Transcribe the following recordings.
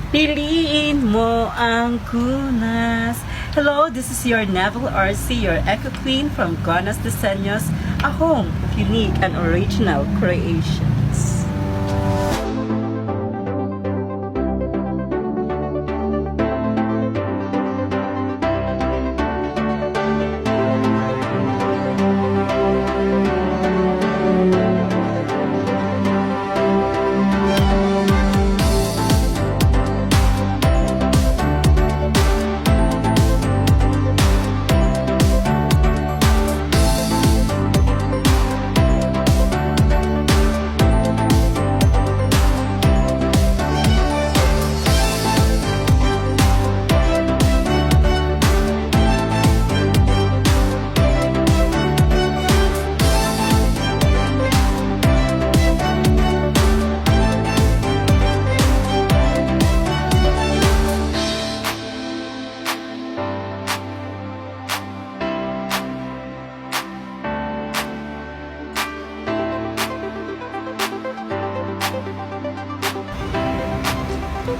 Piliin mo ang Gunas. Hello, this is your Neville RC, your Eco Queen from Gunas Diseños, a home of unique and original creations.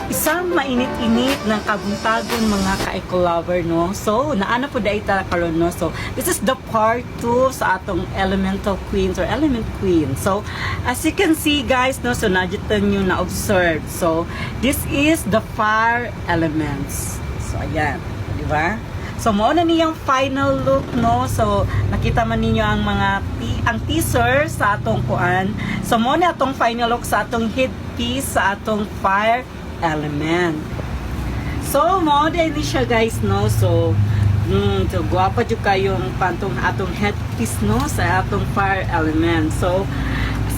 Isang mainit-init ng kabuntagon mga ka-eco-lover, no? So, naana po dahil karon, no? So, this is the part 2 sa atong elemental queens or element queen. So, as you can see, guys, no? So, nagitan nyo na-observe. So, this is the fire elements. So, ayan. Di ba? So, mao na niyang final look, no? So, nakita man ninyo ang mga ang teaser sa atong kuan. So, mao na atong final look sa atong headpiece sa atong fire element. So, mo din siya, guys, no? So, so guwapa jud kayong pantong atong headpiece, no, sa atong fire element. So,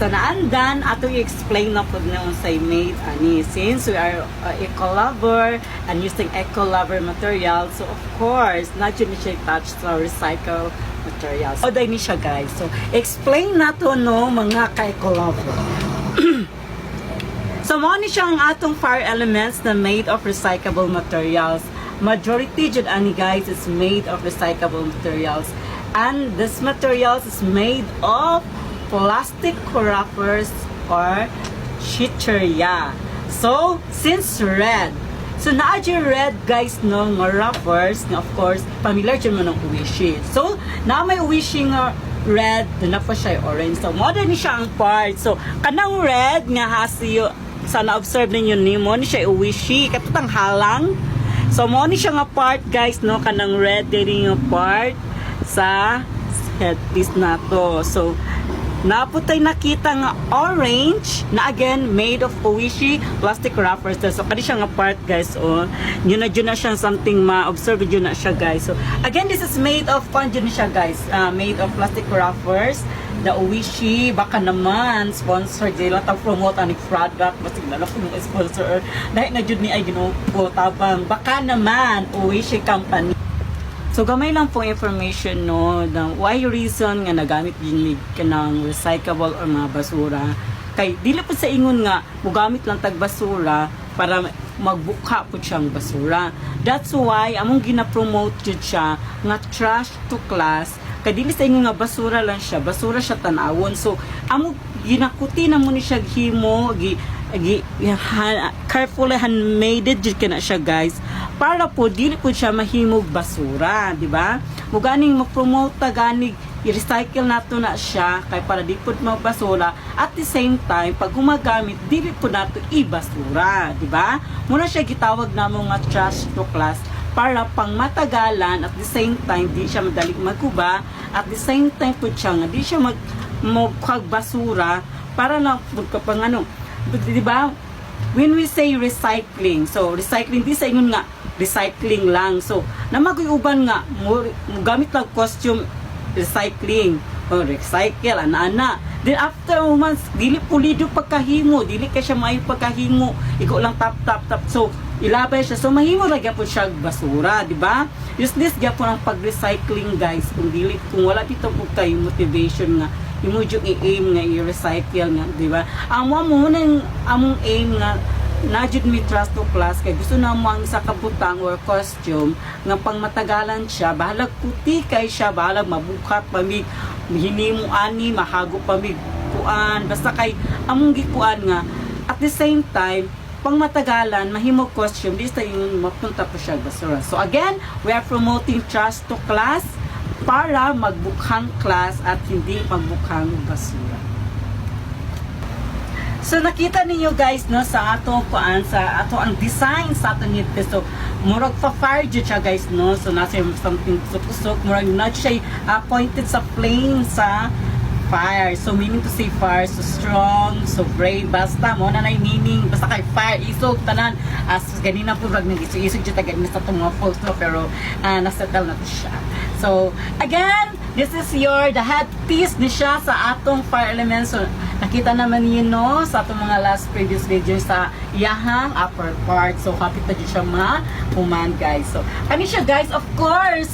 sa naandan atong i-explain na pud na unsay made ani, since we are eco-lover and using eco-lover material. So, of course, not jud ni siya touch sa recycle materials. So, dahil ni siya, guys. So, explain na to, no, mga ka-eco-lover. So, mo ni siya ang atong fire elements na made of recyclable materials. Majority jud ani, guys, is made of recyclable materials. And this materials is made of plastic wrappers or chicheria. So, since red, so naadyo red, guys, no, nga wrappers, nga of course, familiar dyan mo ng uwishi. So, na may uwishi nga red, na pa siya orange. So, modern ni siya ang part. So, kanang red nga hasiyo, sa na-observe ninyo ni mo ni siya uwishi, katutang halang. So, mo ni siya nga part, guys, no, kanang red, din yung part sa headpiece na to. So, naputay nakita nga orange na again made of uwishi plastic wrappers. So kani siya nga part, guys, oh, yun na siya something ma-observe yun na siya, guys. So again, this is made of yun siya, guys, made of plastic wrappers. The uwishi, baka naman sponsor di lang promote ani product, basig na lang yung sponsor dahil na jud ni ay ginuko tabang baka naman uwishi company. So, gamay lang pong information, no, ng why reason nga nagamit yun ka ng recyclable or mga basura. Kay, dili po sa ingon nga, mugamit lang tag basura para magbuka po siyang basura. That's why, among gina-promote yun siya nga trash to class. Kay, dili sa ingon nga basura lang siya, basura siya tanawon. So, among ginakuti na mo ni siya himo, carefully handmade jud kana siya, guys, para po dili po siya mahimog basura, di ba? Muganing mo-promote ta ganig i-recycle nato na siya kay para di po magbasura, at the same time pag gumagamit dili po nato i-basura, di ba? Muna siya gitawag namo nga trash to class para pang matagalan, at the same time di siya madaling maguba, at the same time po siya nga di siya basura para na pang ano, di ba? When we say recycling, so recycling di sa ingon nga recycling lang. So namaguy-uban nga mo gamit lang costume recycling o recycle ana. Then after months dili pulido pagkahimo, dili ka siya maayo pagkahimo, iko lang tap. So ilabay siya, so mahimo ra gyapon siya basura, di ba? Useless gyapon ang pag-recycling, guys, kung wala dito po kayo motivation nga imo jud i-aim nga i-recycle nga, di ba? Among aim nga na jud mi trust to class kay gusto na mo ang isa ka butang or costume nga pang matagalan siya, bahalag puti kay siya, bahalag mabukat pamig hinimo ani mahago pamig kuan, basta kay among gikuan nga at the same time pang matagalan, mahimog costume, di sa yung mapunta po siya basura. So again, we are promoting trust to class para magbukhang class at hindi magbukhang basura. So nakita ninyo guys no sa ato kuan sa ato ang design sa ato nito. So murag pa fire jud siya guys no. So nasa something kusok murag na siya pointed sa flame sa fire. So meaning to say fire, so strong, so brave, basta mo na meaning basta kay fire isog tanan as ganina po rag nang isog jud tagad sa itong mga post no pero nasettle na to siya. So again, this is the headpiece ni siya sa atong fire elements. So nakita naman niyo no sa atong mga last previous video sa iyahang upper part. So kapit na siya human guys. So kani siya guys, of course,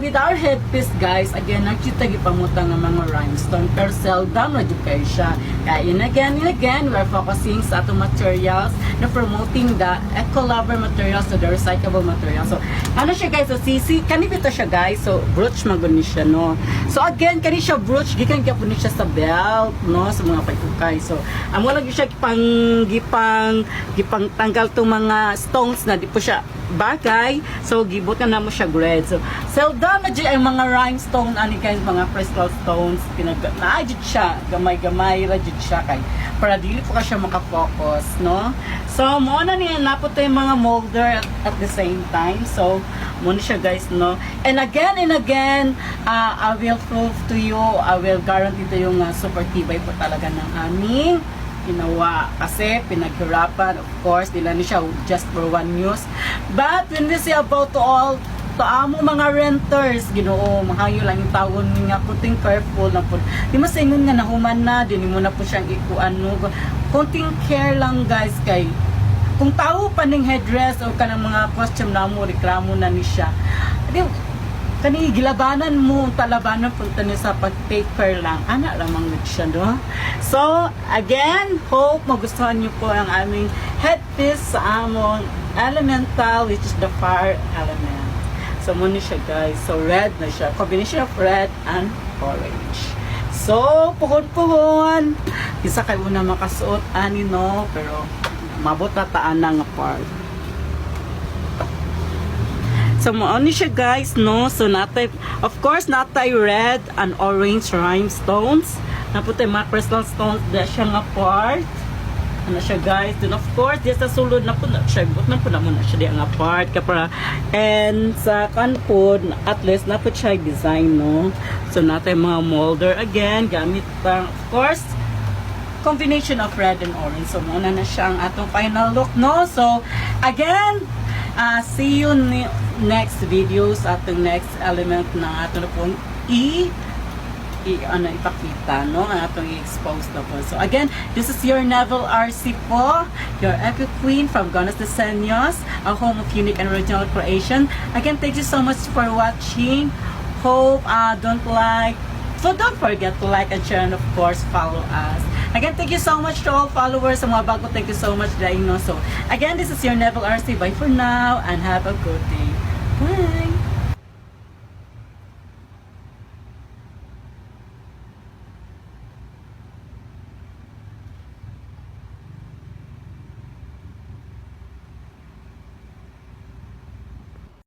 with our headpiece guys, again nakita gipamutang ng mga rhinestone pero seldom na jud kayo siya. Kaya and again, we're focusing sa atong materials na promoting the eco-lover materials to the recyclable materials. So ano siya guys, so sisi kanibito siya guys. So brooch magud ni siya no. So again kani siya brooch gikan gyapon ni siya sa belt no sa mga pagkukay. So amo lang siya gipang tanggal tong mga stones na di po siya bagay. So gibutan na mo siya grade. So seldom na di ang mga rhinestone ani guys, mga crystal stones naadjud siya gamay-gamay ra jud siya kay para dili po ka siya maka-focus no. So mo na niya napot yung mga molder at the same time. So mo na siya guys no. And again I will prove to you, I will guarantee to you nga super tibay po talaga ng aming ginawa kasi pinaghirapan, of course nila ni siya just for one use. But when we say about to all to amo mga renters, Ginoo, mahayo lang yung tawon nga puting careful na po. Di mo sa ingon nga nahuman na, di mo na po siyang ikuan no. Konting care lang guys kay kung tao pa ning headdress o kanang mga costume na mo, reklamo na ni siya. Di kani gilabanan mo talabanan punta niya sa pag-take lang ana lamang gud siya no. So again, hope magustuhan niyo po ang aming headpiece sa among elemental, which is the fire element. So muna siya guys, so red na siya, combination of red and orange. So puhon isa kay una makasuot ani no pero mabot na taan nga part. So mo ni siya guys no. So natay, of course natay red and orange rhinestones. Naputay mga crystal stones da siya nga part. Ano siya guys. Then of course di sa sulod na po na siya. But na po na muna siya di nga part kapara. And sa kanpod at least na po siya design no. So natay mga molder again gamit pang of course combination of red and orange. So muna na siya ang atong final look no. So again, see you next videos at the next element na ato na pong ipakita no, atong i-expose na po. So again, this is your Neville RC po, your epic queen from Gonas Diseños, a home of unique and original creation. Again, thank you so much for watching. Hope don't forget to like and share and of course follow us. Again, thank you so much to all followers sa mga bago. Thank you so much dahil no. So again, this is your Neville RC. Bye for now and have a good day. Bye!